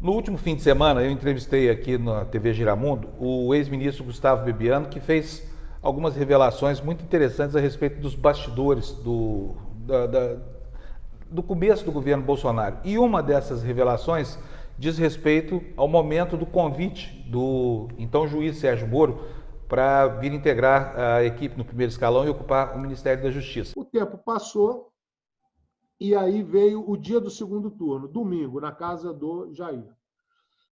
No último fim de semana, eu entrevistei aqui na TV Giramundo o ex-ministro Gustavo Bebiano, que fez algumas revelações muito interessantes a respeito dos bastidores do começo do governo Bolsonaro. E uma dessas revelações diz respeito ao momento do convite do então juiz Sérgio Moro para vir integrar a equipe no primeiro escalão e ocupar o Ministério da Justiça. O tempo passou e aí veio o dia do segundo turno, domingo, na casa do Jair.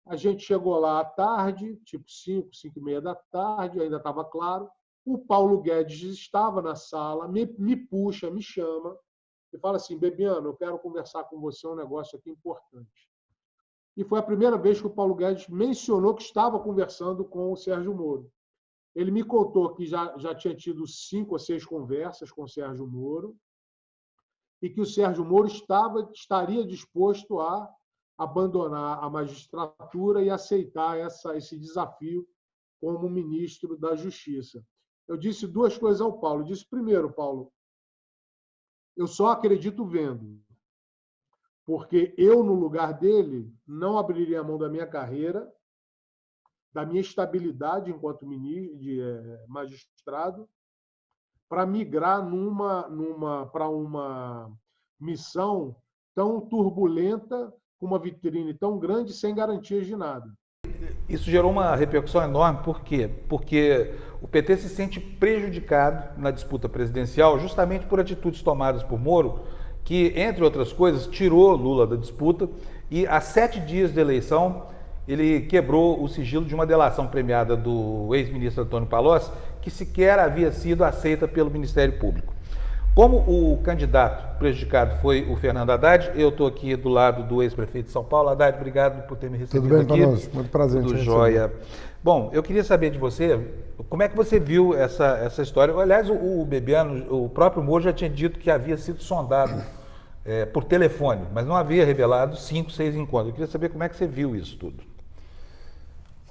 A gente chegou lá à tarde, tipo 5, 5 e meia da tarde, ainda estava claro. O Paulo Guedes estava na sala, me puxa, me chama e fala assim: Bebiano, eu quero conversar com você um negócio aqui importante. E foi a primeira vez que o Paulo Guedes mencionou que estava conversando com o Sérgio Moro. Ele me contou que já tinha tido 5 ou 6 conversas com o Sérgio Moro e que o Sérgio Moro estaria disposto a abandonar a magistratura e aceitar esse desafio como ministro da Justiça. Eu disse 2 coisas ao Paulo. Eu disse, primeiro, Paulo, eu só acredito vendo, porque eu, no lugar dele, não abriria a mão da minha carreira, da minha estabilidade enquanto magistrado, para migrar para uma missão tão turbulenta, com uma vitrine tão grande, sem garantias de nada. Isso gerou uma repercussão enorme, por quê? Porque o PT se sente prejudicado na disputa presidencial justamente por atitudes tomadas por Moro, que, entre outras coisas, tirou Lula da disputa e, há 7 dias de eleição, ele quebrou o sigilo de uma delação premiada do ex-ministro Antônio Palocci, que sequer havia sido aceita pelo Ministério Público. Como o candidato prejudicado foi o Fernando Haddad, eu estou aqui do lado do ex-prefeito de São Paulo. Haddad, obrigado por ter me recebido aqui. Tudo bem, Panos? Muito prazer. Tudo jóia. Bom, eu queria saber de você, como é que você viu essa história? Aliás, o Bebiano, o próprio Moro já tinha dito que havia sido sondado por telefone, mas não havia revelado 5, 6 encontros. Eu queria saber como é que você viu isso tudo.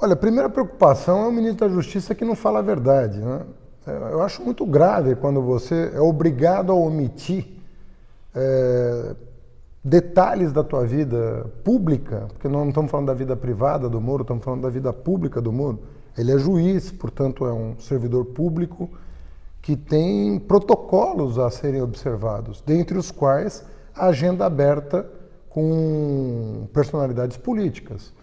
Olha, a primeira preocupação é o ministro da Justiça que não fala a verdade, né? Eu acho muito grave quando você é obrigado a omitir detalhes da tua vida pública, porque nós não estamos falando da vida privada do Moro, estamos falando da vida pública do Moro. Ele é juiz, portanto é um servidor público que tem protocolos a serem observados, dentre os quais a agenda aberta com personalidades políticas.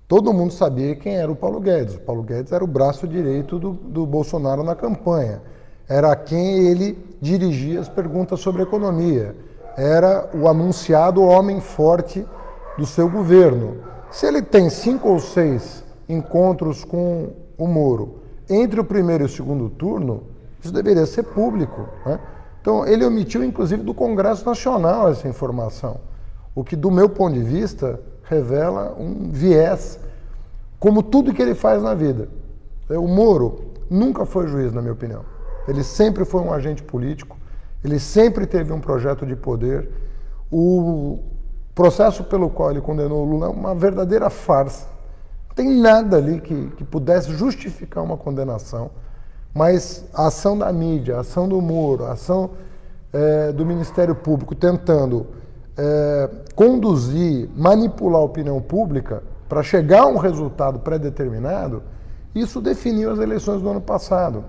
Todo mundo sabia quem era o Paulo Guedes. O Paulo Guedes era o braço direito do Bolsonaro na campanha. Era a quem ele dirigia as perguntas sobre economia. Era o anunciado homem forte do seu governo. Se ele tem 5 ou 6 encontros com o Moro entre o primeiro e o segundo turno, isso deveria ser público, né? Então, ele omitiu, inclusive, do Congresso Nacional essa informação, o que, do meu ponto de vista, revela um viés, como tudo que ele faz na vida. O Moro nunca foi juiz, na minha opinião. Ele sempre foi um agente político, ele sempre teve um projeto de poder. O processo pelo qual ele condenou o Lula é uma verdadeira farsa. Não tem nada ali que pudesse justificar uma condenação, mas a ação da mídia, a ação do Moro, a ação do Ministério Público tentando conduzir, manipular a opinião pública para chegar a um resultado pré-determinado, isso definiu as eleições do ano passado.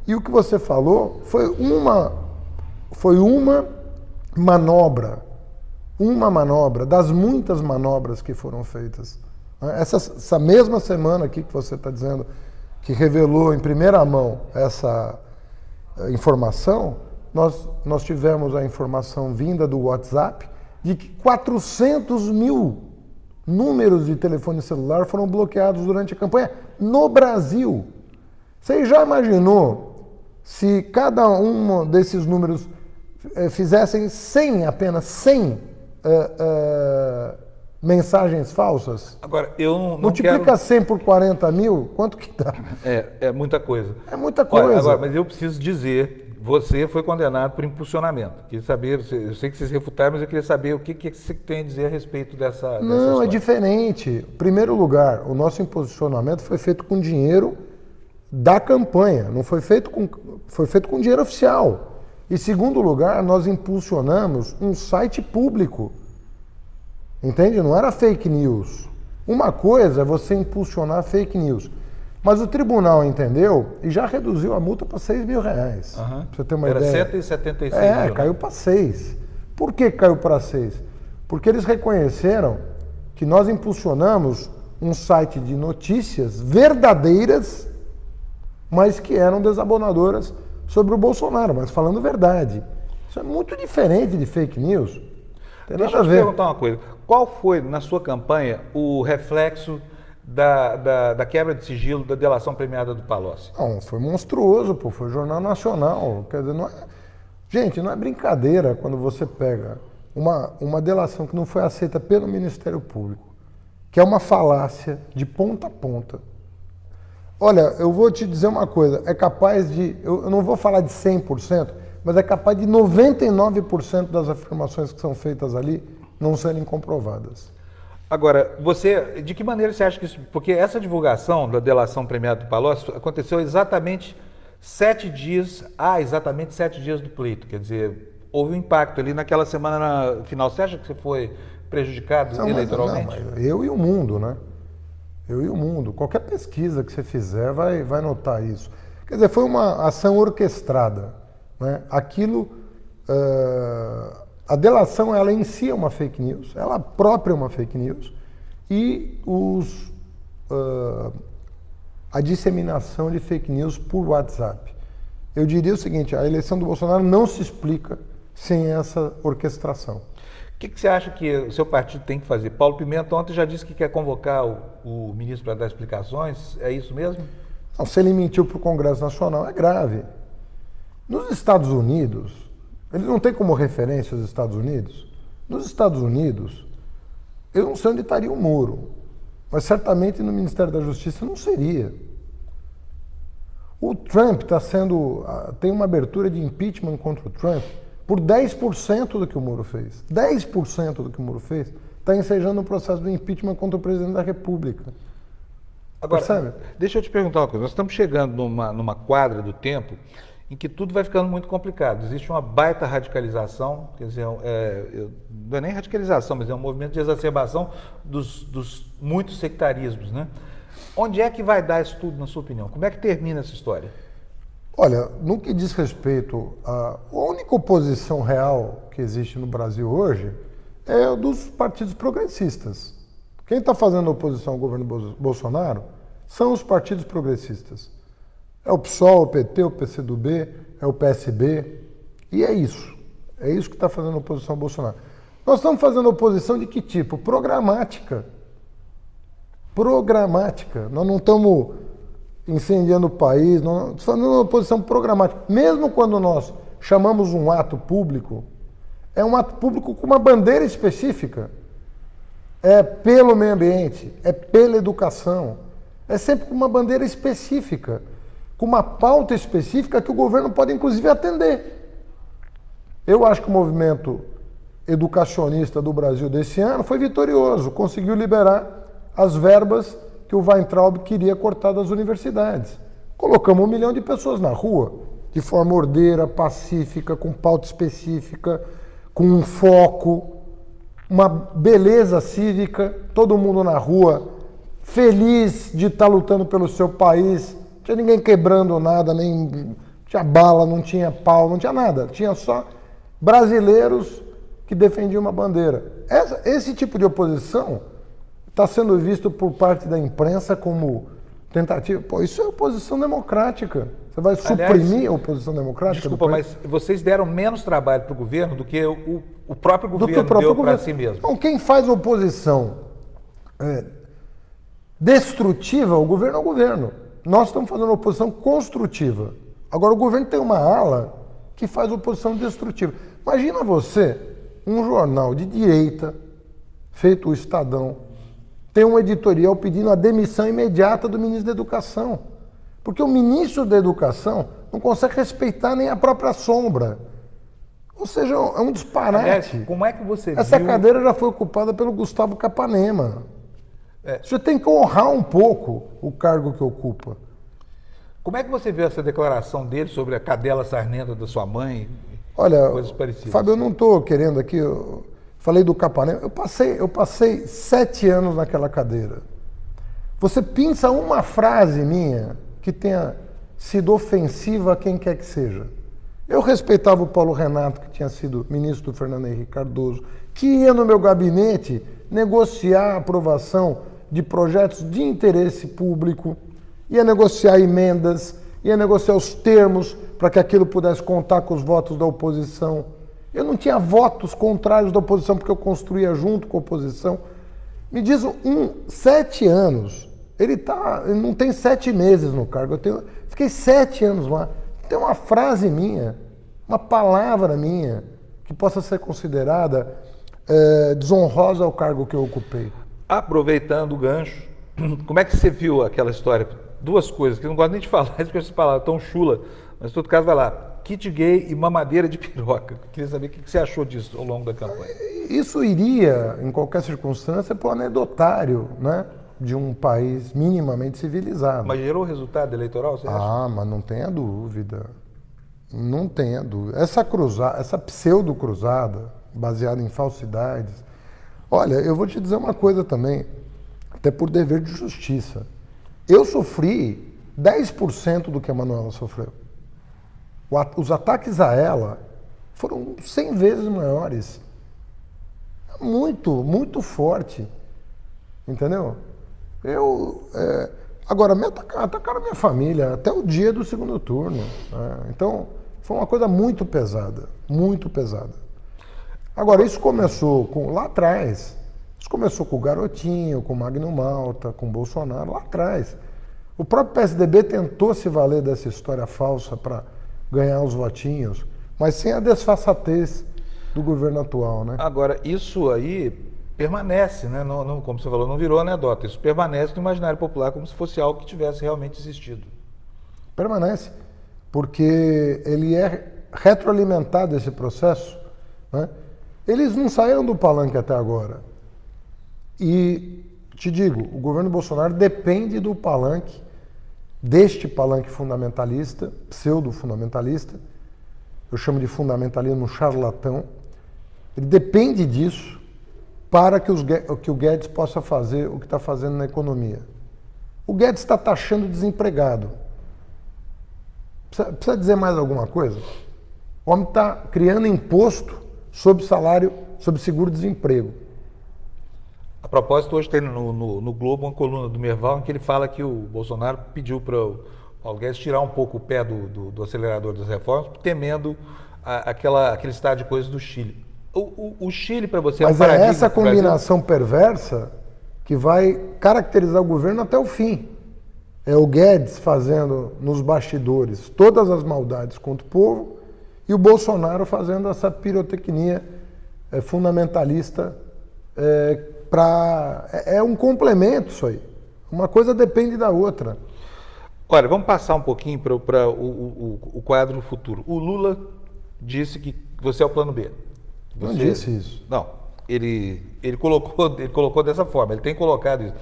E o que você falou foi uma manobra das muitas manobras que foram feitas. Essa mesma semana aqui que você está dizendo, que revelou em primeira mão essa informação, nós tivemos a informação vinda do WhatsApp de que 400 mil números de telefone celular foram bloqueados durante a campanha no Brasil. Você já imaginou se cada um desses números fizessem 100, apenas 100 mensagens falsas? Agora, eu não multiplica quero... 100 por 40 mil, quanto que dá? É muita coisa. É muita coisa. Olha, agora, mas eu preciso dizer, você foi condenado por impulsionamento. Queria saber, eu sei que vocês refutaram, mas eu queria saber o que você tem a dizer a respeito dessa Não, história. É diferente. Em primeiro lugar, o nosso impulsionamento foi feito com dinheiro da campanha, não foi feito com dinheiro oficial. Em segundo lugar, nós impulsionamos um site público. Entende? Não era fake news. Uma coisa é você impulsionar fake news. Mas o tribunal entendeu e já reduziu a multa para R$6 mil. Pra você ter uma Era ideia. 176 mil. Caiu para 6. Por que caiu para 6? Porque eles reconheceram que nós impulsionamos um site de notícias verdadeiras, mas que eram desabonadoras sobre o Bolsonaro, mas falando verdade. Isso é muito diferente de fake news. Tem Deixa nada a eu te ver. perguntar uma coisa. Qual foi, na sua campanha, o reflexo da quebra de sigilo da delação premiada do Palocci? Não, foi monstruoso, pô, foi Jornal Nacional. Quer dizer, gente, não é brincadeira quando você pega uma delação que não foi aceita pelo Ministério Público, que é uma falácia de ponta a ponta. Olha, eu vou te dizer uma coisa, é capaz de, eu não vou falar de 100%, mas é capaz de 99% das afirmações que são feitas ali não serem comprovadas. Agora, de que maneira você acha que isso... Porque essa divulgação da delação premiada do Palocci aconteceu exatamente 7 dias do pleito. Quer dizer, houve um impacto ali naquela semana final. Você acha que você foi prejudicado eleitoralmente? Mas eu e o mundo, né? Eu e o mundo. Qualquer pesquisa que você fizer vai notar isso. Quer dizer, foi uma ação orquestrada, né? A delação, ela em si é uma fake news, ela própria é uma fake news, e a disseminação de fake news por WhatsApp. Eu diria o seguinte, a eleição do Bolsonaro não se explica sem essa orquestração. O que você acha que o seu partido tem que fazer? Paulo Pimenta ontem já disse que quer convocar o ministro para dar explicações, é isso mesmo? Não, se ele mentiu para o Congresso Nacional, é grave. Nos Estados Unidos, eles não têm como referência os Estados Unidos. Nos Estados Unidos, eu não sei onde estaria o Moro, mas certamente no Ministério da Justiça não seria. O Trump tem uma abertura de impeachment contra o Trump por 10% do que o Moro fez. 10% do que o Moro fez está ensejando um processo de impeachment contra o presidente da República. Agora, percebe? Deixa eu te perguntar uma coisa. Nós estamos chegando numa quadra do tempo em que tudo vai ficando muito complicado. Existe uma baita radicalização, quer dizer, não é nem radicalização, mas é um movimento de exacerbação dos muitos sectarismos, né? Onde é que vai dar isso tudo, na sua opinião? Como é que termina essa história? Olha, no que diz respeito a única oposição real que existe no Brasil hoje é a dos partidos progressistas. Quem está fazendo oposição ao governo Bolsonaro são os partidos progressistas. É o PSOL, o PT, o PCdoB, é o PSB, e é isso. É isso que está fazendo oposição ao Bolsonaro. Nós estamos fazendo oposição de que tipo? Programática. Programática. Nós não estamos incendiando o país, nós estamos fazendo uma oposição programática. Mesmo quando nós chamamos um ato público, é um ato público com uma bandeira específica. É pelo meio ambiente, é pela educação. É sempre com uma bandeira específica, com uma pauta específica que o governo pode, inclusive, atender. Eu acho que o movimento educacionista do Brasil desse ano foi vitorioso, conseguiu liberar as verbas que o Weintraub queria cortar das universidades. Colocamos 1 milhão de pessoas na rua, de forma ordeira, pacífica, com pauta específica, com um foco, uma beleza cívica, todo mundo na rua, feliz de estar lutando pelo seu país. Não tinha ninguém quebrando nada, nem tinha bala, não tinha pau, não tinha nada. Tinha só brasileiros que defendiam uma bandeira. Esse tipo de oposição está sendo visto por parte da imprensa como tentativa. Pô, isso é oposição democrática. Você vai suprimir a oposição democrática? Desculpa, mas vocês deram menos trabalho para o governo do que o próprio governo deu para si mesmo. Então, quem faz oposição destrutiva, o governo é o governo. Nós estamos fazendo oposição construtiva. Agora, o governo tem uma ala que faz oposição destrutiva. Imagina você, um jornal de direita, feito o Estadão, tem um editorial pedindo a demissão imediata do ministro da Educação. Porque o ministro da Educação não consegue respeitar nem a própria sombra. Ou seja, é um disparate. Aliás, como é que você Essa viu... cadeira já foi ocupada pelo Gustavo Capanema. Você tem que honrar um pouco o cargo que ocupa. Como é que você viu essa declaração dele sobre a cadela sarnenta da sua mãe? Olha, coisas parecidas? Fábio, eu não estou querendo aqui falei do Capanema, eu passei 7 anos naquela cadeira. Você pensa uma frase minha que tenha sido ofensiva a quem quer que seja. Eu respeitava o Paulo Renato, que tinha sido ministro do Fernando Henrique Cardoso, que ia no meu gabinete negociar a aprovação de projetos de interesse público, ia negociar emendas, ia negociar os termos para que aquilo pudesse contar com os votos da oposição. Eu não tinha votos contrários da oposição, porque eu construía junto com a oposição. Me diz 7 anos. Ele não tem 7 meses no cargo. Fiquei 7 anos lá. Tem uma frase minha, uma palavra minha, que possa ser considerada desonrosa ao cargo que eu ocupei. Aproveitando o gancho, como é que você viu aquela história? 2 coisas, que eu não gosto nem de falar, porque essa palavra tão chula, mas em todo caso vai lá. Kit gay e mamadeira de piroca. Queria saber o que você achou disso ao longo da campanha. Isso iria, em qualquer circunstância, para o anedotário, né, de um país minimamente civilizado. Mas gerou resultado eleitoral, você acha? Mas não tenha dúvida. Não tenha dúvida. Essa pseudo-cruzada, baseada em falsidades. Olha, eu vou te dizer uma coisa também, até por dever de justiça. Eu sofri 10% do que a Manuela sofreu. Os ataques a ela foram 100 vezes maiores. Muito, muito forte. Entendeu? Agora, atacaram a minha família até o dia do segundo turno. Então, foi uma coisa muito pesada. Muito pesada. Agora, isso começou lá atrás. Isso começou com o Garotinho, com o Magno Malta, com o Bolsonaro, lá atrás. O próprio PSDB tentou se valer dessa história falsa para ganhar os votinhos, mas sem a desfaçatez do governo atual, né? Agora, isso aí permanece, né? Não, como você falou, não virou anedota. Isso permanece no imaginário popular como se fosse algo que tivesse realmente existido. Permanece, porque ele é retroalimentado, esse processo, né? Eles não saíram do palanque até agora. E, te digo, o governo Bolsonaro depende do palanque, deste palanque fundamentalista, pseudo-fundamentalista, eu chamo de fundamentalismo charlatão. Ele depende disso para que o Guedes possa fazer o que está fazendo na economia. O Guedes está taxando desempregado. Precisa dizer mais alguma coisa? O homem está criando imposto sobre salário, sobre seguro-desemprego. A propósito, hoje tem no Globo uma coluna do Merval em que ele fala que o Bolsonaro pediu para o Paulo Guedes tirar um pouco o pé do acelerador das reformas, temendo aquele estado de coisas do Chile. O Chile, para você, mas é essa combinação perversa que vai caracterizar o governo até o fim. É o Guedes fazendo nos bastidores todas as maldades contra o povo e o Bolsonaro fazendo essa pirotecnia fundamentalista. É um complemento isso aí. Uma coisa depende da outra. Olha, vamos passar um pouquinho para o quadro futuro. O Lula disse que você é o plano B. Não disse isso. Não, ele colocou dessa forma, ele tem colocado isso.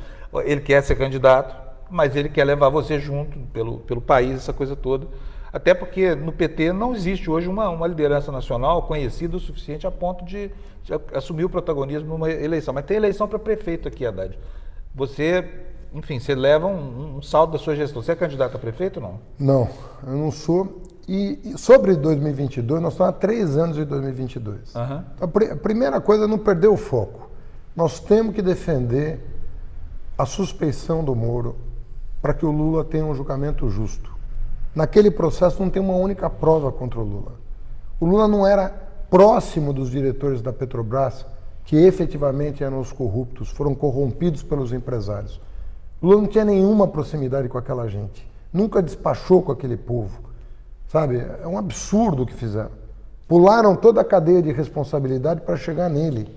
Ele quer ser candidato, mas ele quer levar você junto pelo país, essa coisa toda. Até porque no PT não existe hoje uma liderança nacional conhecida o suficiente a ponto de assumir o protagonismo numa eleição. Mas tem eleição para prefeito aqui, Haddad. Você, enfim, você leva um saldo da sua gestão. Você é candidato a prefeito ou não? Não, eu não sou. E sobre 2022, nós estamos há 3 anos de 2022. Uhum. A primeira coisa é não perder o foco. Nós temos que defender a suspeição do Moro para que o Lula tenha um julgamento justo. Naquele processo não tem uma única prova contra o Lula. O Lula não era próximo dos diretores da Petrobras, que efetivamente eram os corruptos, foram corrompidos pelos empresários. O Lula não tinha nenhuma proximidade com aquela gente. Nunca despachou com aquele povo. Sabe? É um absurdo o que fizeram. Pularam toda a cadeia de responsabilidade para chegar nele.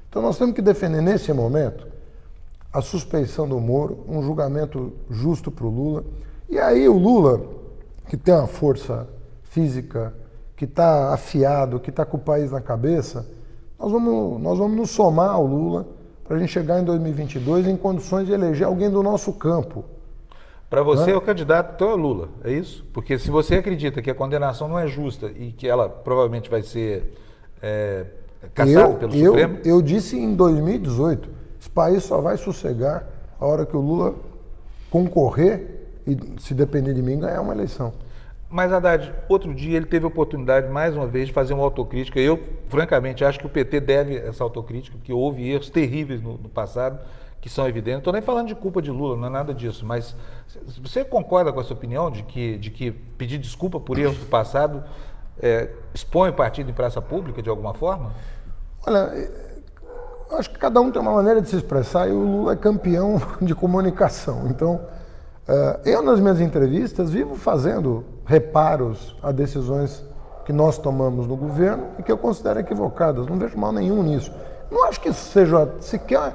Então nós temos que defender nesse momento a suspeição do Moro, um julgamento justo para o Lula. E aí o Lula, que tem uma força física, que está afiado, que está com o país na cabeça, nós vamos nos somar ao Lula para a gente chegar em 2022 em condições de eleger alguém do nosso campo. Para você, o candidato então é Lula, é isso? Porque se você acredita que a condenação não é justa e que ela provavelmente vai ser cassado pelo Supremo? Eu disse em 2018, esse país só vai sossegar a hora que o Lula concorrer e, se depender de mim, ganhar uma eleição. Mas, Haddad, outro dia ele teve a oportunidade, mais uma vez, de fazer uma autocrítica. Eu, francamente, acho que o PT deve essa autocrítica, que houve erros terríveis no passado, que são evidentes. Não estou nem falando de culpa de Lula, não é nada disso, mas você concorda com essa opinião de que pedir desculpa por erros do passado expõe o partido em praça pública, de alguma forma? Olha, eu acho que cada um tem uma maneira de se expressar e o Lula é campeão de comunicação. Então, eu, nas minhas entrevistas, vivo fazendo reparos a decisões que nós tomamos no governo e que eu considero equivocadas. Não vejo mal nenhum nisso. Não acho que isso seja sequer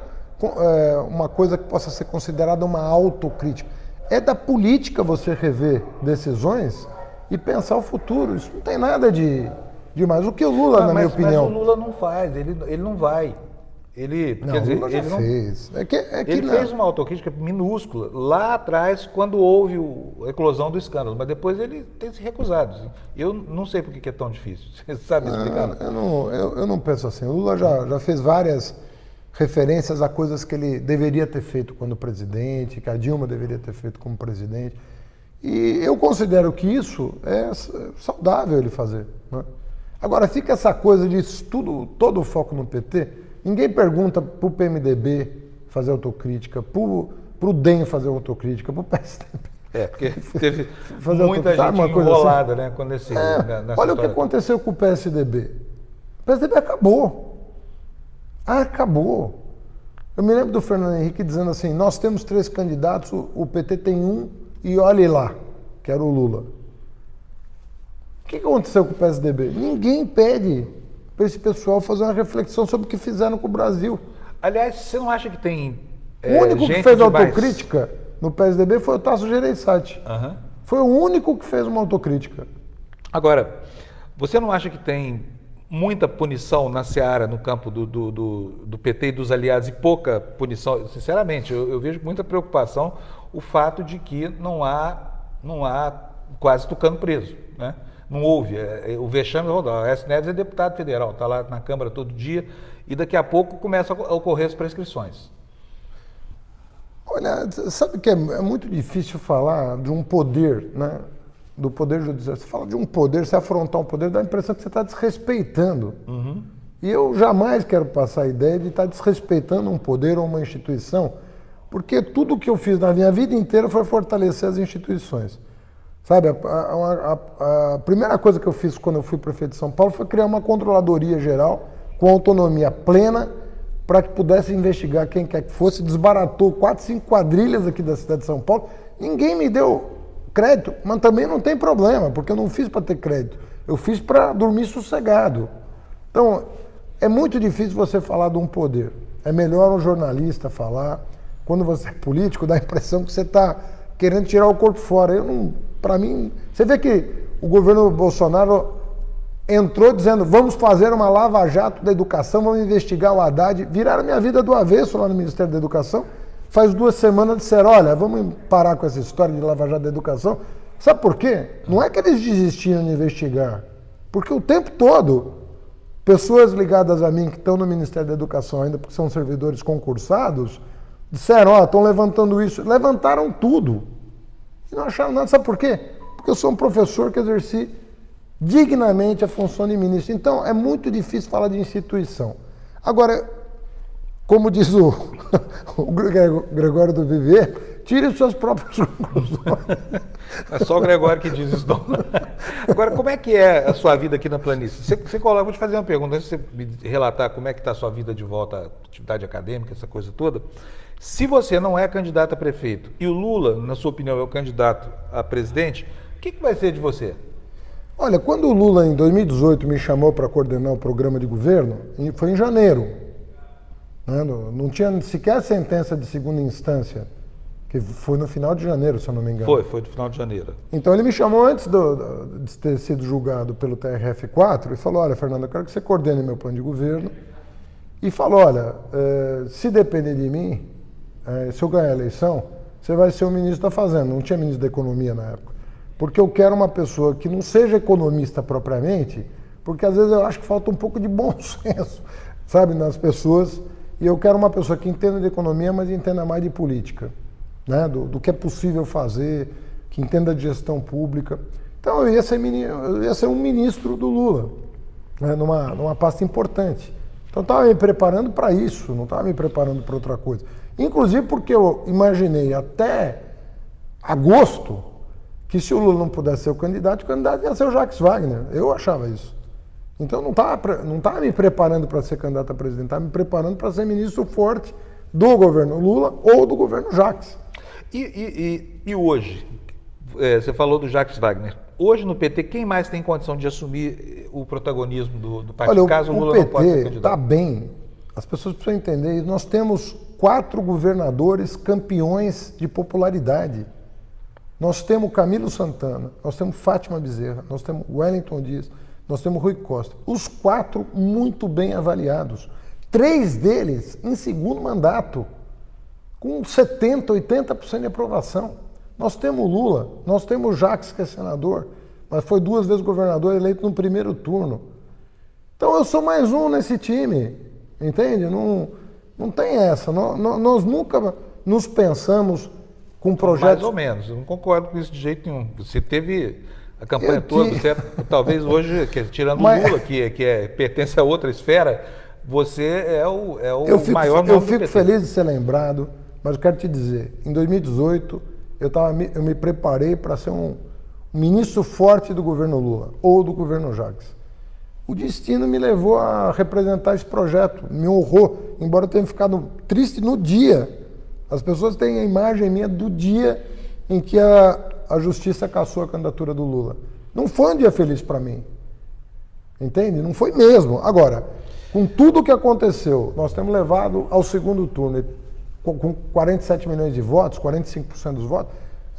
uma coisa que possa ser considerada uma autocrítica. É da política você rever decisões e pensar o futuro. Isso não tem nada de mais. O que o Lula, na minha opinião... Mas o Lula não faz, ele não vai. Ele, não, quer dizer, o Lula já ele fez. Ele fez uma autocrítica minúscula lá atrás, quando houve a eclosão do escândalo, mas depois ele tem se recusado. Eu não sei por que é tão difícil. Você sabe explicar? Eu não penso assim. O Lula já fez várias referências a coisas que ele deveria ter feito quando presidente, que a Dilma deveria ter feito como presidente. E eu considero que isso é saudável ele fazer, né? Agora, fica essa coisa de todo o foco no PT. Ninguém pergunta para o PMDB fazer autocrítica, para o DEM fazer autocrítica, para o PSDB. Porque teve muita gente enrolada, assim, né? Quando olha o que aconteceu com o PSDB. O PSDB acabou. Acabou. Eu me lembro do Fernando Henrique dizendo assim, nós temos 3 candidatos, o PT tem um e olhe lá, que era o Lula. O que aconteceu com o PSDB? Ninguém pede para esse pessoal fazer uma reflexão sobre o que fizeram com o Brasil. Aliás, você não acha que tem o único que fez autocrítica no PSDB foi o Tasso Gereissati. Uhum. Foi o único que fez uma autocrítica. Agora, você não acha que tem muita punição na seara, no campo do PT e dos aliados, e pouca punição? Sinceramente, eu vejo muita preocupação o fato de que não há quase tucano preso, né? Não houve. O vexame rodou. O Aécio Neves é deputado federal, está lá na Câmara todo dia e daqui a pouco começam a ocorrer as prescrições. Olha, sabe que é muito difícil falar de um poder, né? Do poder judiciário. Você fala de um poder, você afrontar um poder, dá a impressão que você está desrespeitando. Uhum. E eu jamais quero passar a ideia de estar desrespeitando um poder ou uma instituição, porque tudo que eu fiz na minha vida inteira foi fortalecer as instituições. Sabe, a primeira coisa que eu fiz quando eu fui prefeito de São Paulo foi criar uma controladoria geral com autonomia plena para que pudesse investigar quem quer que fosse. Desbaratou 4, 5 quadrilhas aqui da cidade de São Paulo. Ninguém me deu crédito, mas também não tem problema, porque eu não fiz para ter crédito. Eu fiz para dormir sossegado. Então, é muito difícil você falar de um poder. É melhor um jornalista falar. Quando você é político, dá a impressão que você está querendo tirar o corpo fora. Para mim, você vê que o governo Bolsonaro entrou dizendo, vamos fazer uma lava-jato da educação, vamos investigar o Haddad. Viraram minha vida do avesso lá no Ministério da Educação. Faz 2 semanas disseram, olha, vamos parar com essa história de lava-jato da educação. Sabe por quê? Não é que eles desistiram de investigar. Porque o tempo todo, pessoas ligadas a mim que estão no Ministério da Educação ainda, porque são servidores concursados, disseram, ó, estão levantando isso. Levantaram tudo. E não acharam nada. Sabe por quê? Porque eu sou um professor que exerci dignamente a função de ministro. Então, é muito difícil falar de instituição. Agora, como diz o Gregório do Vivier, tire suas próprias conclusões. É só o Gregório que diz isso, não. Agora, como é que é a sua vida aqui na planície? Vou te fazer uma pergunta, antes de você me relatar como é que está a sua vida de volta à atividade acadêmica, essa coisa toda. Se você não é candidato a prefeito e o Lula, na sua opinião, é o candidato a presidente, o que vai ser de você? Olha, quando o Lula, em 2018, me chamou para coordenar o programa de governo, foi em janeiro. Né? Não tinha sequer sentença de segunda instância, que foi no final de janeiro, se eu não me engano. Foi no final de janeiro. Então ele me chamou antes de ter sido julgado pelo TRF4 e falou, olha, Fernando, eu quero que você coordene meu plano de governo. E falou, olha, se depender de mim, se eu ganhar a eleição, você vai ser o ministro da Fazenda. Não tinha ministro da Economia na época. Porque eu quero uma pessoa que não seja economista propriamente, porque às vezes eu acho que falta um pouco de bom senso, sabe, nas pessoas, e eu quero uma pessoa que entenda de economia, mas entenda mais de política, né, do que é possível fazer, que entenda de gestão pública. Então eu ia ser um ministro do Lula, né, numa pasta importante. Então eu estava me preparando para isso, não estava me preparando para outra coisa. Inclusive porque eu imaginei até agosto que se o Lula não pudesse ser o candidato ia ser o Jacques Wagner. Eu achava isso. Então não estava me preparando para ser candidato a presidente, estava me preparando para ser ministro forte do governo Lula ou do governo Jacques. E hoje? Você falou do Jacques Wagner. Hoje no PT, quem mais tem condição de assumir o protagonismo do partido, caso o Lula não possa ser PT candidato? Está bem. As pessoas precisam entender. Nós temos 4 governadores campeões de popularidade. Nós temos Camilo Santana, nós temos Fátima Bezerra, nós temos Wellington Dias, nós temos Rui Costa. Os 4 muito bem avaliados. 3 deles em segundo mandato, com 70%, 80% de aprovação. Nós temos Lula, nós temos Jacques, que é senador, mas foi 2 vezes governador eleito no primeiro turno. Então eu sou mais um nesse time, entende? Não tem essa. Nós nunca nos pensamos com projetos... Mais ou menos, eu não concordo com isso de jeito nenhum. Você teve a campanha toda, talvez hoje, tirando o Lula, que pertence a outra esfera, você é o maior nome do Eu fico PT. feliz de ser lembrado, mas eu quero te dizer, em 2018, eu me preparei para ser um ministro forte do governo Lula, ou do governo Jacques. O destino me levou a representar esse projeto, me honrou, embora eu tenha ficado triste no dia. As pessoas têm a imagem minha do dia em que a justiça cassou a candidatura do Lula. Não foi um dia feliz para mim, entende? Não foi mesmo. Agora, com tudo o que aconteceu, nós temos levado ao segundo turno, com 47 milhões de votos, 45% dos votos,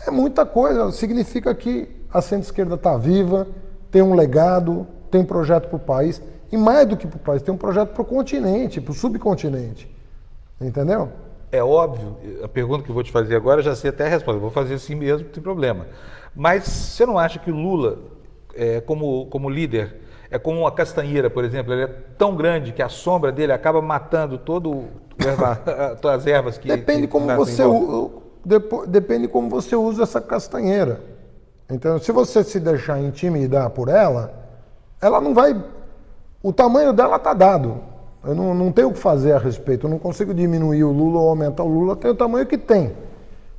é muita coisa. Significa que a centro-esquerda está viva, tem um legado, tem um projeto para o país, e mais do que para o país, tem um projeto para o continente, para o subcontinente. Entendeu? É óbvio, a pergunta que eu vou te fazer agora, eu já sei até a resposta, eu vou fazer assim mesmo, não tem problema. Mas você não acha que o Lula, como líder, é como uma castanheira, por exemplo, ele é tão grande que a sombra dele acaba matando todas as ervas que... Depende como você usa essa castanheira. Então, se você se deixar intimidar por ela não vai... O tamanho dela está dado. Eu não tenho o que fazer a respeito. Eu não consigo diminuir o Lula ou aumentar o Lula. Tem o tamanho que tem.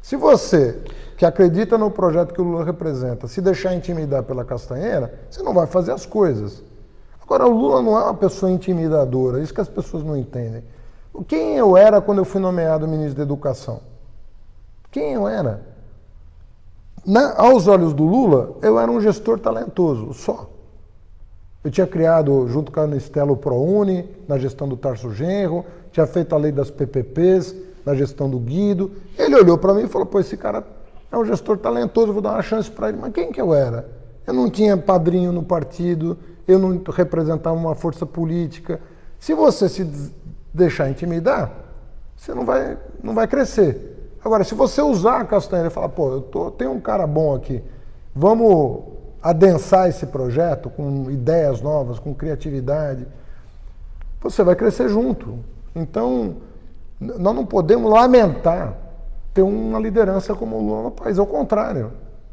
Se você, que acredita no projeto que o Lula representa, se deixar intimidar pela castanheira, você não vai fazer as coisas. Agora, o Lula não é uma pessoa intimidadora. Isso que as pessoas não entendem. Quem eu era quando eu fui nomeado ministro da Educação? Quem eu era? Aos olhos do Lula, eu era um gestor talentoso, só. Eu tinha criado, junto com a Anistela, o ProUni, na gestão do Tarso Genro, tinha feito a lei das PPPs, na gestão do Guido. Ele olhou para mim e falou, pô, esse cara é um gestor talentoso, eu vou dar uma chance para ele. Mas quem que eu era? Eu não tinha padrinho no partido, eu não representava uma força política. Se você se deixar intimidar, você não vai crescer. Agora, se você usar a castanheira e falar, pô, tem um cara bom aqui, vamos adensar esse projeto com ideias novas, com criatividade, você vai crescer junto. Então, nós não podemos lamentar ter uma liderança como o Lula no país, ao contrário,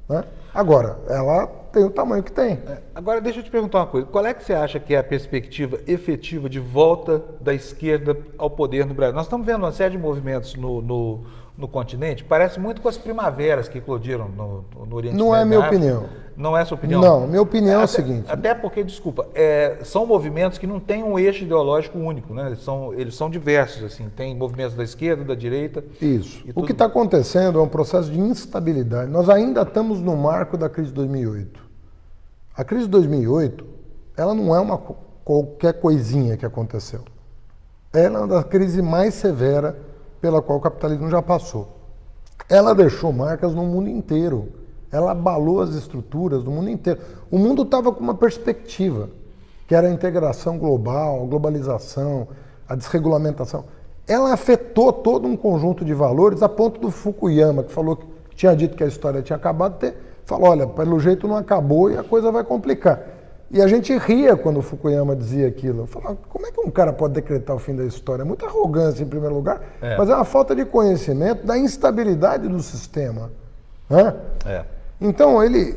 né? Agora, ela tem o tamanho que tem. Agora, deixa eu te perguntar uma coisa. Qual é que você acha que é a perspectiva efetiva de volta da esquerda ao poder no Brasil? Nós estamos vendo uma série de movimentos no continente, parece muito com as primaveras que eclodiram no Oriente Médio. Não é minha opinião. Não é a sua opinião? Não, minha opinião é o seguinte... Até porque, desculpa, são movimentos que não têm um eixo ideológico único, né? Eles são diversos, assim, tem movimentos da esquerda, da direita... Isso. O que está acontecendo é um processo de instabilidade. Nós ainda estamos no marco da crise de 2008. A crise de 2008, ela não é qualquer coisinha que aconteceu. Ela é uma das crises mais severas pela qual o capitalismo já passou. Ela deixou marcas no mundo inteiro. Ela abalou as estruturas do mundo inteiro. O mundo estava com uma perspectiva, que era a integração global, a globalização, a desregulamentação. Ela afetou todo um conjunto de valores, a ponto do Fukuyama, que tinha dito que a história tinha acabado, falou, olha, pelo jeito não acabou e a coisa vai complicar. E a gente ria quando o Fukuyama dizia aquilo. Eu falava, como é que um cara pode decretar o fim da história? É muita arrogância, em primeiro lugar, mas é uma falta de conhecimento da instabilidade do sistema. Né? Então, ele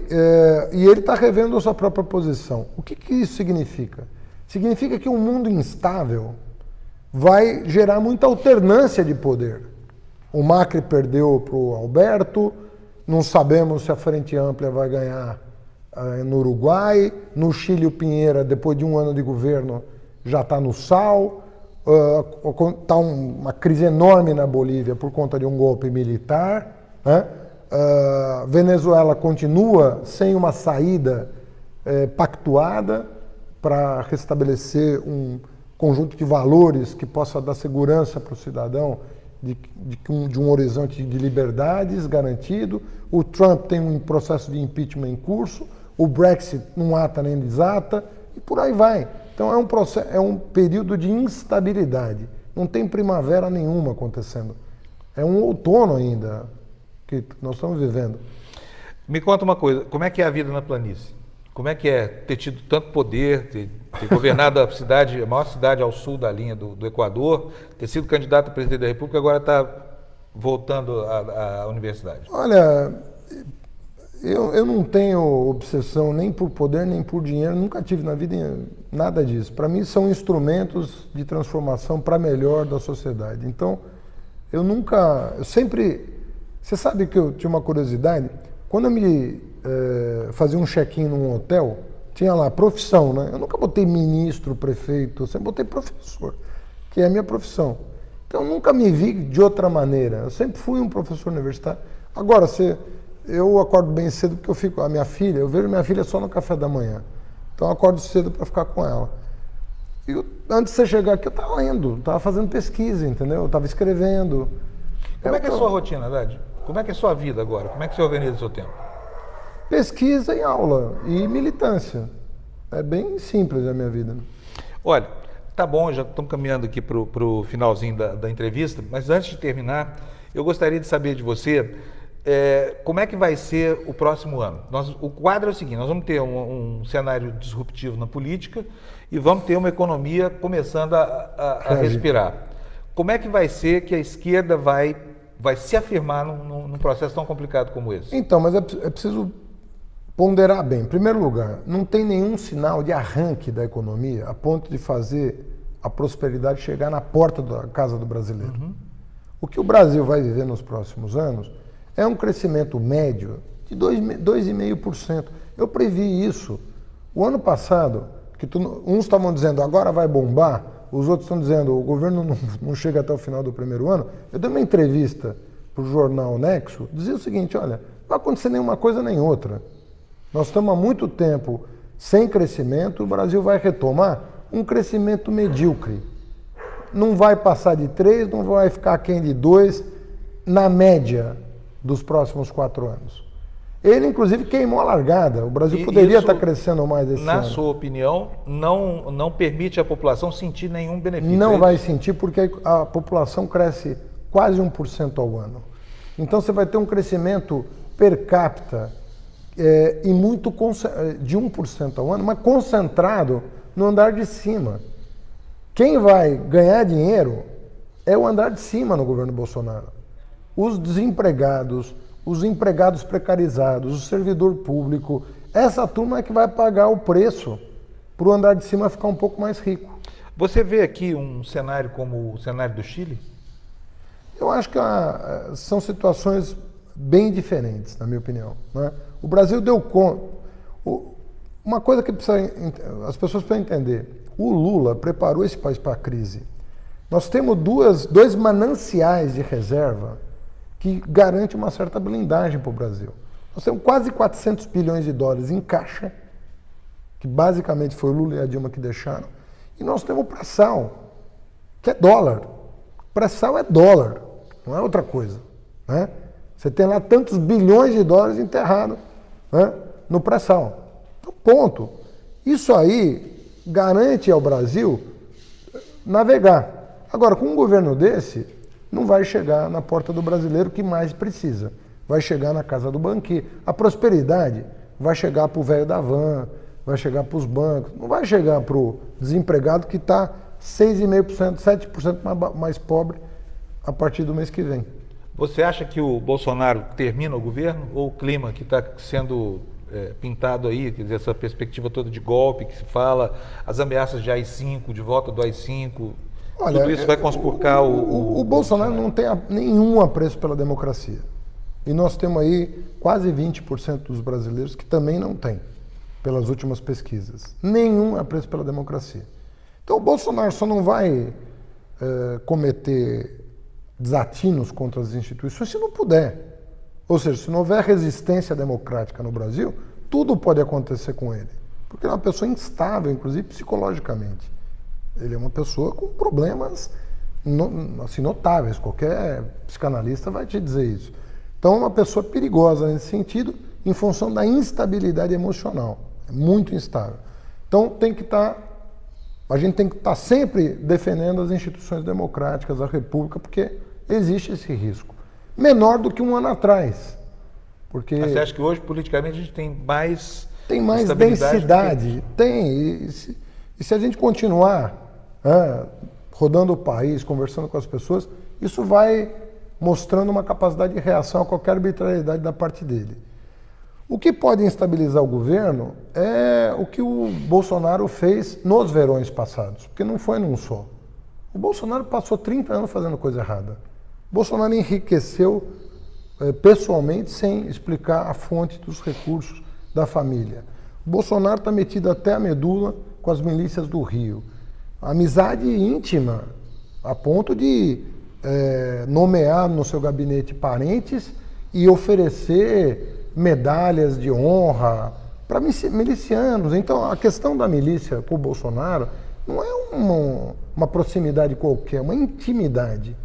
está revendo a sua própria posição. O que isso significa? Significa que um mundo instável vai gerar muita alternância de poder. O Macri perdeu para o Alberto, não sabemos se a Frente Ampla vai ganhar no Uruguai, no Chile o Piñera, depois de um ano de governo, já está no sal, está uma crise enorme na Bolívia por conta de um golpe militar, né? Venezuela continua sem uma saída pactuada para restabelecer um conjunto de valores que possa dar segurança para o cidadão de um horizonte de liberdades garantido. O Trump tem um processo de impeachment em curso, o Brexit não ata nem desata, e por aí vai. Então é um período de instabilidade. Não tem primavera nenhuma acontecendo. É um outono ainda que nós estamos vivendo. Me conta uma coisa, como é que é a vida na planície? Como é que é ter tido tanto poder, ter governado a maior cidade ao sul da linha do Equador, ter sido candidato a presidente da República, agora está voltando à universidade? Olha, eu não tenho obsessão nem por poder, nem por dinheiro, nunca tive na vida nada disso. Para mim são instrumentos de transformação para melhor da sociedade. Então, eu sempre... Você sabe que eu tinha uma curiosidade? Quando eu fazia um check-in num hotel, tinha lá profissão, né? Eu nunca botei ministro, prefeito, eu sempre botei professor, que é a minha profissão. Então, eu nunca me vi de outra maneira. Eu sempre fui um professor universitário. Agora, eu acordo bem cedo porque eu vejo minha filha só no café da manhã. Então, eu acordo cedo para ficar com ela. E antes de você chegar aqui, eu estava lendo, estava fazendo pesquisa, entendeu? Eu estava escrevendo. Como é que é a sua rotina, Haddad? Como é que é a sua vida agora? Como é que você organiza o seu tempo? Pesquisa e aula e militância. É bem simples a minha vida. Olha, tá bom, já estamos caminhando aqui para o finalzinho da entrevista, mas antes de terminar, eu gostaria de saber de você como é que vai ser o próximo ano. O quadro é o seguinte, nós vamos ter um cenário disruptivo na política e vamos ter uma economia começando a respirar. Como é que vai ser que a esquerda vai se afirmar num processo tão complicado como esse? Então, mas é preciso ponderar bem. Em primeiro lugar, não tem nenhum sinal de arranque da economia a ponto de fazer a prosperidade chegar na porta da casa do brasileiro. Uhum. O que o Brasil vai viver nos próximos anos é um crescimento médio de 2,5%. Eu previ isso. O ano passado, uns estavam dizendo agora vai bombar, os outros estão dizendo o governo não chega até o final do primeiro ano. Eu dei uma entrevista para o jornal Nexo, dizia o seguinte, olha, não vai acontecer nenhuma coisa nem outra. Nós estamos há muito tempo sem crescimento, o Brasil vai retomar um crescimento medíocre. Não vai passar de 3, não vai ficar aquém de 2, na média dos próximos 4 anos. Ele, inclusive, queimou a largada. O Brasil poderia estar crescendo mais esse ano. Na sua opinião, não permite a população sentir nenhum benefício? Não vai sentir, porque a população cresce quase 1% ao ano. Então, você vai ter um crescimento per capita e muito de 1% ao ano, mas concentrado no andar de cima. Quem vai ganhar dinheiro é o andar de cima no governo Bolsonaro. Os desempregados, os empregados precarizados, o servidor público, essa turma é que vai pagar o preço para o andar de cima ficar um pouco mais rico. Você vê aqui um cenário como o cenário do Chile? Eu acho que são situações bem diferentes, na minha opinião, né? O Brasil deu conta. Uma coisa que as pessoas precisam entender, o Lula preparou esse país para a crise. Nós temos dois mananciais de reserva que garante uma certa blindagem para o Brasil. Nós temos quase 400 bilhões de dólares em caixa, que basicamente foi o Lula e a Dilma que deixaram, e nós temos o pré-sal, que é dólar. Pré-sal é dólar, não é outra coisa, né? Você tem lá tantos bilhões de dólares enterrados, né, no pré-sal. Então, ponto. Isso aí garante ao Brasil navegar. Agora, com um governo desse, não vai chegar na porta do brasileiro que mais precisa. Vai chegar na casa do banqueiro. A prosperidade vai chegar para o velho da van, vai chegar para os bancos, não vai chegar para o desempregado que está 6,5%, 7% mais pobre a partir do mês que vem. Você acha que o Bolsonaro termina o governo ou o clima que está sendo pintado aí, quer dizer, essa perspectiva toda de golpe que se fala, as ameaças de AI-5, de volta do AI-5, olha, tudo isso vai conspurcar o Bolsonaro não tem nenhum apreço pela democracia. E nós temos aí quase 20% dos brasileiros que também não têm, pelas últimas pesquisas. Nenhum apreço pela democracia. Então o Bolsonaro só não vai cometer desatinos contra as instituições se não puder. Ou seja, se não houver resistência democrática no Brasil, tudo pode acontecer com ele. Porque ele é uma pessoa instável, inclusive psicologicamente. Ele é uma pessoa com problemas assim, notáveis. Qualquer psicanalista vai te dizer isso. Então é uma pessoa perigosa nesse sentido, em função da instabilidade emocional. É muito instável. Então a gente tem que estar sempre defendendo as instituições democráticas, a República, porque existe esse risco. Menor do que um ano atrás. Porque mas você acha que hoje, politicamente, a gente tem mais densidade? Tem. E se a gente continuar rodando o país, conversando com as pessoas, isso vai mostrando uma capacidade de reação a qualquer arbitrariedade da parte dele. O que pode instabilizar o governo é o que o Bolsonaro fez nos verões passados, porque não foi num só. O Bolsonaro passou 30 anos fazendo coisa errada. O Bolsonaro enriqueceu pessoalmente sem explicar a fonte dos recursos da família. O Bolsonaro está metido até a medula com as milícias do Rio. Amizade íntima, a ponto de nomear no seu gabinete parentes e oferecer medalhas de honra para milicianos. Então, a questão da milícia com o Bolsonaro não é uma proximidade qualquer, é uma intimidade.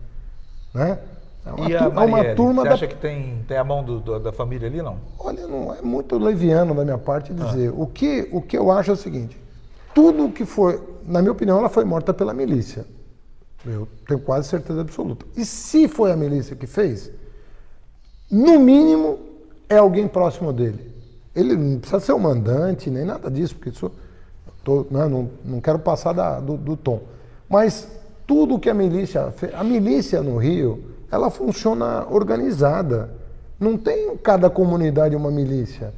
Né? Uma turma você acha que tem a mão da família ali, não? Olha, não é muito leviano da minha parte dizer. O que eu acho é o seguinte, tudo que foi, na minha opinião, ela foi morta pela milícia. Eu tenho quase certeza absoluta. E se foi a milícia que fez, no mínimo, é alguém próximo dele. Ele não precisa ser o mandante, nem nada disso, porque isso, não quero passar do tom. Mas tudo que a milícia fez, a milícia no Rio, ela funciona organizada. Não tem em cada comunidade uma milícia.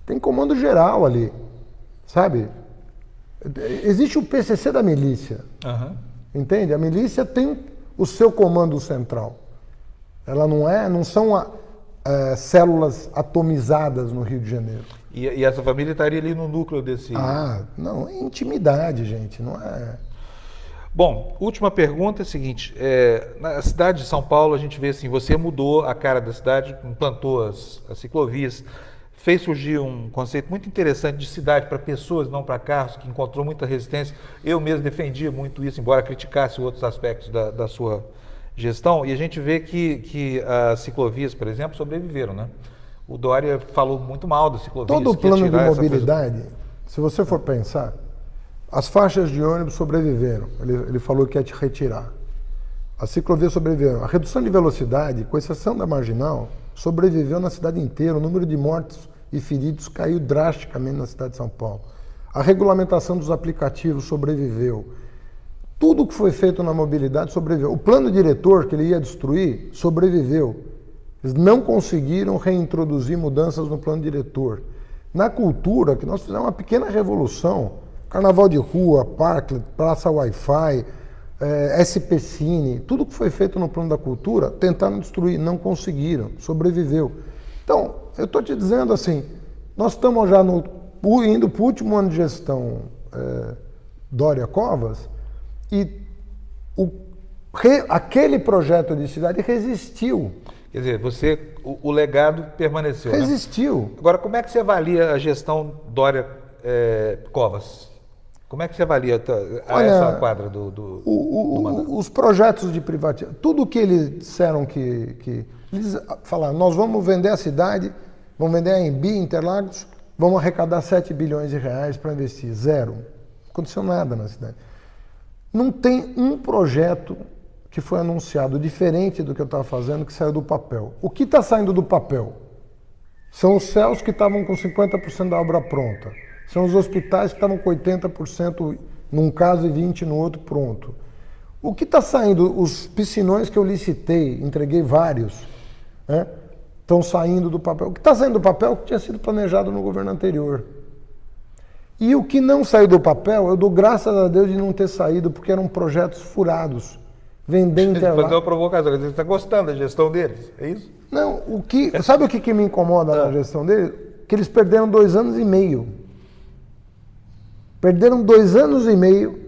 Tem comando geral ali, sabe? Existe o PCC da milícia. Uhum. Entende? A milícia tem o seu comando central. Ela não são células atomizadas no Rio de Janeiro. E essa família estaria ali no núcleo desse... Não, é intimidade, gente, não é... Bom, última pergunta é a seguinte, na cidade de São Paulo a gente vê assim, você mudou a cara da cidade, implantou as ciclovias, fez surgir um conceito muito interessante de cidade para pessoas, não para carros, que encontrou muita resistência. Eu mesmo defendia muito isso, embora criticasse outros aspectos da sua gestão, e a gente vê que as ciclovias, por exemplo, sobreviveram, né? O Dória falou muito mal das ciclovias. Todo o plano de mobilidade, se você for pensar, as faixas de ônibus sobreviveram, ele falou que ia te retirar. As ciclovias sobreviveram. A redução de velocidade, com exceção da marginal, sobreviveu na cidade inteira. O número de mortos e feridos caiu drasticamente na cidade de São Paulo. A regulamentação dos aplicativos sobreviveu. Tudo que foi feito na mobilidade sobreviveu. O plano diretor que ele ia destruir sobreviveu. Eles não conseguiram reintroduzir mudanças no plano diretor. Na cultura, que nós fizemos uma pequena revolução, carnaval de rua, parque, praça Wi-Fi, SP Cine, tudo que foi feito no plano da cultura, tentaram destruir, não conseguiram, sobreviveu. Então, eu estou te dizendo assim, nós estamos já indo para o último ano de gestão Dória Covas, e aquele projeto de cidade resistiu. Quer dizer, o legado permaneceu. Resistiu. Né? Agora, como é que você avalia a gestão Dória Covas? Como é que você avalia essa quadra do mandato? Os projetos de privatização, tudo que eles disseram que eles falaram, nós vamos vender a cidade, vamos vender a AMB, Interlagos, vamos arrecadar 7 bilhões de reais para investir. Zero. Não aconteceu nada na cidade. Não tem um projeto que foi anunciado diferente do que eu estava fazendo que saiu do papel. O que está saindo do papel? São os céus que estavam com 50% da obra pronta. São os hospitais que estavam com 80% num caso e 20% no outro pronto. O que está saindo, os piscinões que eu licitei, entreguei vários, né, estão saindo do papel. O que está saindo do papel é o que tinha sido planejado no governo anterior. E o que não saiu do papel, eu dou graças a Deus de não ter saído, porque eram projetos furados. Vender intervalo. Fazer uma provocação, você está gostando da gestão deles, é isso? Não, sabe o que me incomoda na gestão deles? Que eles perderam 2 anos e meio. Perderam 2 anos e meio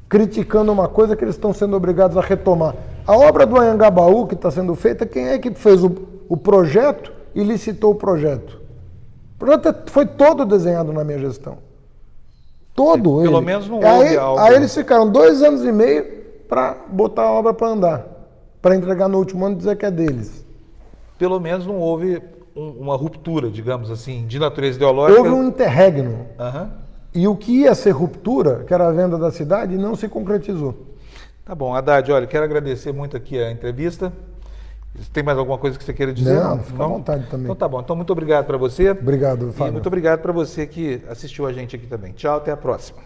criticando uma coisa que eles estão sendo obrigados a retomar. A obra do Anhangabaú que está sendo feita, quem é que fez o projeto e licitou o projeto? O projeto foi todo desenhado na minha gestão. Todo. Pelo menos não houve algo. Aí eles ficaram 2 anos e meio para botar a obra para andar, para entregar no último ano e dizer que é deles. Pelo menos não houve uma ruptura, digamos assim, de natureza ideológica. Houve um interregno. Uhum. E o que ia ser ruptura, que era a venda da cidade, não se concretizou. Tá bom, Haddad, olha, quero agradecer muito aqui a entrevista. Tem mais alguma coisa que você queira dizer? Não, fica à vontade também. Então tá bom, então muito obrigado para você. Obrigado, Fábio. E muito obrigado para você que assistiu a gente aqui também. Tchau, até a próxima.